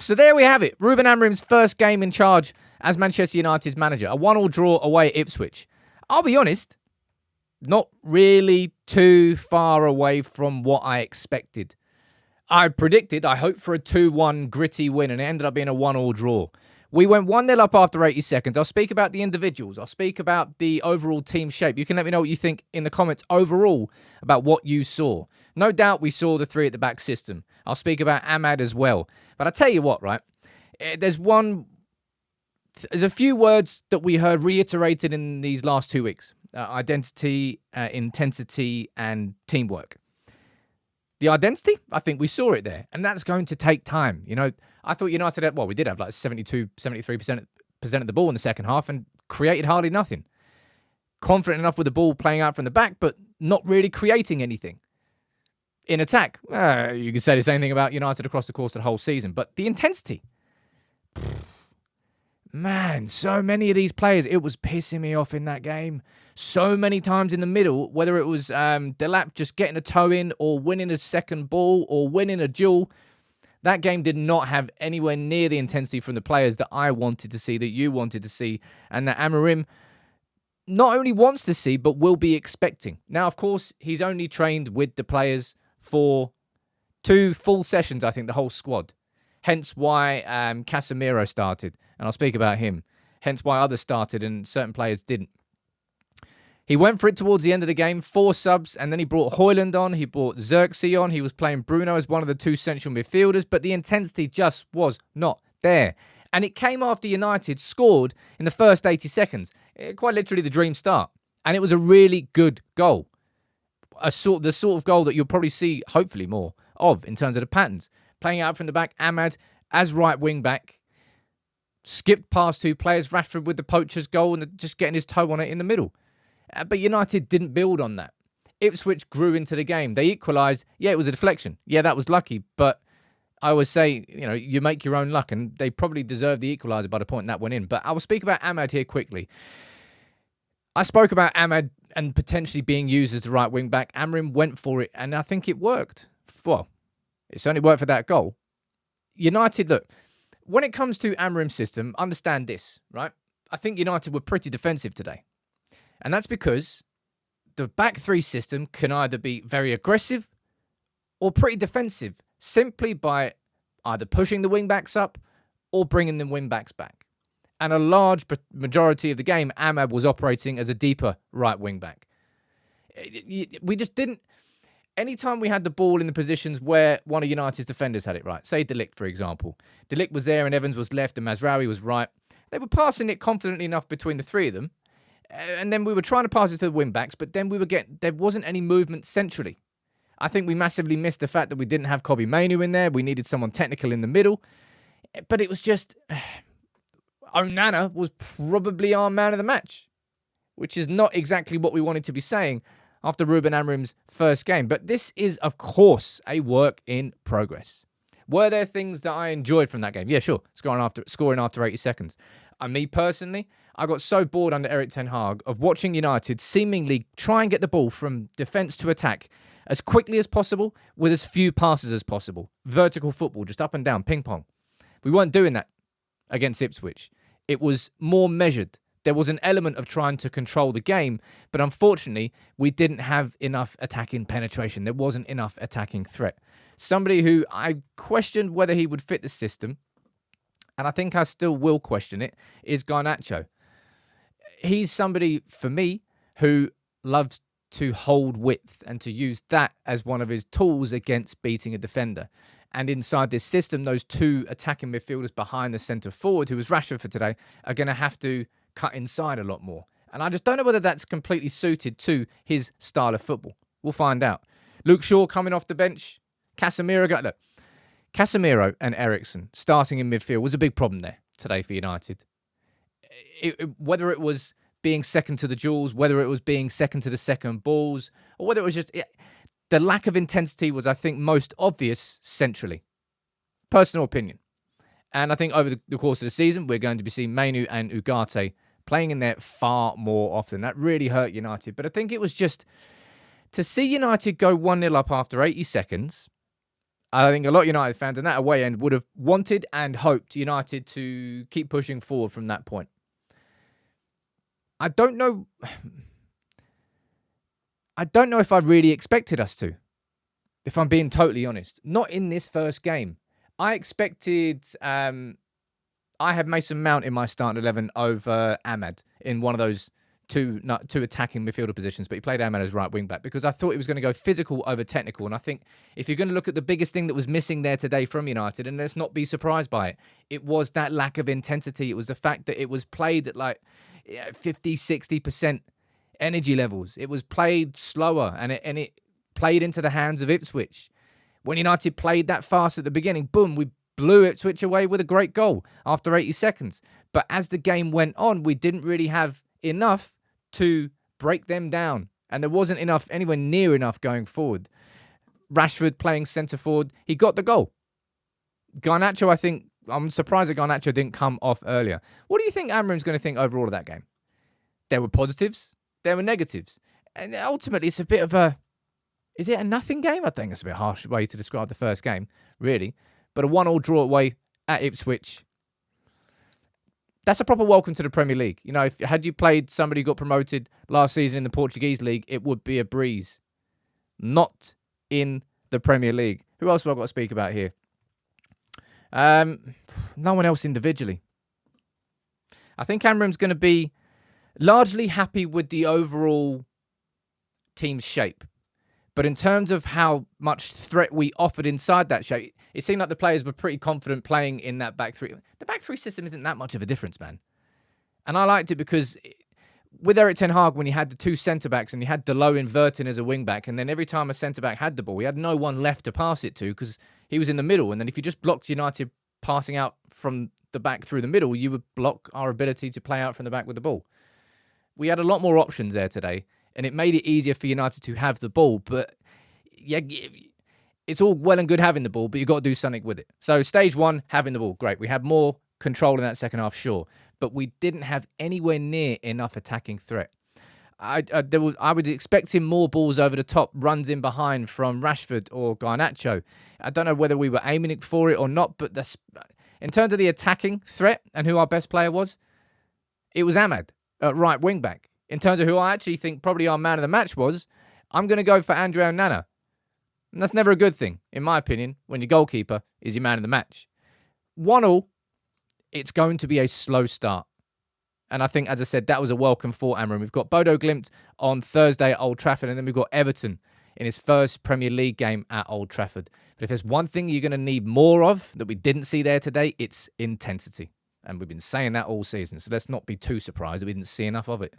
So there we have it. Ruben Amorim's first game in charge as Manchester United's manager. A 1-1 draw away at Ipswich. I'll be honest, not really too far away from what I expected. I hoped for a 2-1 gritty win, and it ended up being a 1-1 draw. We went 1-0 up after 80 seconds. I'll speak about the individuals. I'll speak about the overall team shape. You can let me know what you think in the comments overall about what you saw. No doubt we saw the three at the back system. I'll speak about Ahmad as well. But I tell you what, right? There's a few words that we heard reiterated in these last 2 weeks. Identity, intensity, and teamwork. The identity, I think we saw it there. And that's going to take time. You know, I thought United had, we did have like 72, 73% of the ball in the second half and created hardly nothing. Confident enough with the ball playing out from the back, but not really creating anything. In attack, you could say the same thing about United across the course of the whole season. But the intensity, man, so many of these players, it was pissing me off in that game. So many times in the middle, whether it was Delap just getting a toe in or winning a second ball or winning a duel, that game did not have anywhere near the intensity from the players that I wanted to see, that you wanted to see, and that Amorim not only wants to see, but will be expecting. Now, of course, he's only trained with the players for 2 full sessions, I think, the whole squad. Hence why Casemiro started, and I'll speak about him. Hence why others started and certain players didn't. He went for it towards the end of the game, 4 subs, and then he brought Højlund on, he brought Xerxes on, he was playing Bruno as one of the 2 central midfielders, but the intensity just was not there. And it came after United scored in the first 80 seconds. Quite literally the dream start. And it was a really good goal. The sort of goal that you'll probably see, hopefully, more of in terms of the patterns. Playing out from the back, Ahmad as right wing back, skipped past 2 players, Rashford with the poacher's goal and just getting his toe on it in the middle. But United didn't build on that. Ipswich grew into the game. They equalised. Yeah, it was a deflection. Yeah, that was lucky. But I always say, you make your own luck, and they probably deserved the equaliser by the point that went in. But I will speak about Ahmad here quickly. I spoke about Ahmad and potentially being used as the right wing back. Amorim went for it, and I think it worked. Well, it certainly worked for that goal. United, look, when it comes to Amorim's system, understand this, right? I think United were pretty defensive today. And that's because the back 3 system can either be very aggressive or pretty defensive, simply by either pushing the wing-backs up or bringing the wing-backs back. And a large majority of the game, Ahmad was operating as a deeper right wing-back. We just didn't... Anytime we had the ball in the positions where one of United's defenders had it right, say De Ligt, for example. De Ligt was there and Evans was left and Mazraoui was right. They were passing it confidently enough between the 3 of them. And then we were trying to pass it to the wing-backs, but then there wasn't any movement centrally. I think we massively missed the fact that we didn't have Kobbie Mainoo in there. We needed someone technical in the middle. But it was just... Onana was probably our man of the match, which is not exactly what we wanted to be saying after Ruben Amorim's first game. But this is, of course, a work in progress. Were there things that I enjoyed from that game? Yeah, sure. Scoring after 80 seconds. Me personally, I got so bored under Erik ten Hag of watching United seemingly try and get the ball from defence to attack as quickly as possible with as few passes as possible. Vertical football, just up and down, ping pong. We weren't doing that against Ipswich. It was more measured. There was an element of trying to control the game, but unfortunately, we didn't have enough attacking penetration. There wasn't enough attacking threat. Somebody who I questioned whether he would fit the system, and I think I still will question it, is Garnacho. He's somebody, for me, who loves to hold width and to use that as one of his tools against beating a defender. And inside this system, those 2 attacking midfielders behind the centre forward, who was Rashford for today, are going to have to cut inside a lot more. And I just don't know whether that's completely suited to his style of football. We'll find out. Luke Shaw coming off the bench. Casemiro and Eriksen starting in midfield was a big problem there today for United. Whether it was being second to the duels, whether it was being second to the second balls, or whether it was just... The lack of intensity was, I think, most obvious centrally. Personal opinion. And I think over the course of the season, we're going to be seeing Mainoo and Ugarte playing in there far more often. That really hurt United. But I think it was just... To see United go 1-0 up after 80 seconds I think a lot of United fans in that away end would have wanted and hoped United to keep pushing forward from that point. I don't know. I don't know if I really expected us to, if I'm being totally honest. Not in this first game. I expected. I had Mason Mount in my starting 11 over Ahmad in one of those two attacking midfielder positions, but he played Ahmad as right wing back because I thought he was going to go physical over technical. And I think if you're going to look at the biggest thing that was missing there today from United, and let's not be surprised by it, it was that lack of intensity. It was the fact that it was played at like 50, 60% energy levels. It was played slower, and it played into the hands of Ipswich. When United played that fast at the beginning, boom, we blew Ipswich away with a great goal after 80 seconds. But as the game went on, we didn't really have enough to break them down. And there wasn't enough, anywhere near enough going forward. Rashford playing centre forward, he got the goal. Garnacho, I'm surprised that Garnacho didn't come off earlier. What do you think Amorim's going to think overall of that game? There were positives, there were negatives. And ultimately, it's a bit of a... Is it a nothing game? I think it's a bit harsh way to describe the first game, really. But a 1-1 draw away at Ipswich, that's a proper welcome to the Premier League. You know, had you played somebody who got promoted last season in the Portuguese League, it would be a breeze. Not in the Premier League. Who else have I got to speak about here? No one else individually. I think Amorim's going to be largely happy with the overall team's shape. But in terms of how much threat we offered inside that shape, it seemed like the players were pretty confident playing in that back three. The back three system isn't that much of a difference, man. And I liked it because with Erik ten Hag, when he had the two centre-backs and he had Dalot inverting as a wing-back, and then every time a centre-back had the ball, he had no one left to pass it to because he was in the middle. And then if you just blocked United passing out from the back through the middle, you would block our ability to play out from the back with the ball. We had a lot more options there today, and it made it easier for United to have the ball. But yeah, it's all well and good having the ball, but you've got to do something with it. So stage one, having the ball, great. We had more control in that second half, sure. But we didn't have anywhere near enough attacking threat. I was expecting more balls over the top, runs in behind from Rashford or Garnacho. I don't know whether we were aiming for it or not, but in terms of the attacking threat and who our best player was, it was Ahmad at right wing back. In terms of who I actually think probably our man of the match was, I'm going to go for Andre Onana. And that's never a good thing, in my opinion, when your goalkeeper is your man of the match. 1-1, it's going to be a slow start. And I think, as I said, that was a welcome for Amorim. We've got Bodo Glimt on Thursday at Old Trafford, and then we've got Everton in his first Premier League game at Old Trafford. But if there's one thing you're going to need more of that we didn't see there today, it's intensity. And we've been saying that all season, so let's not be too surprised that we didn't see enough of it.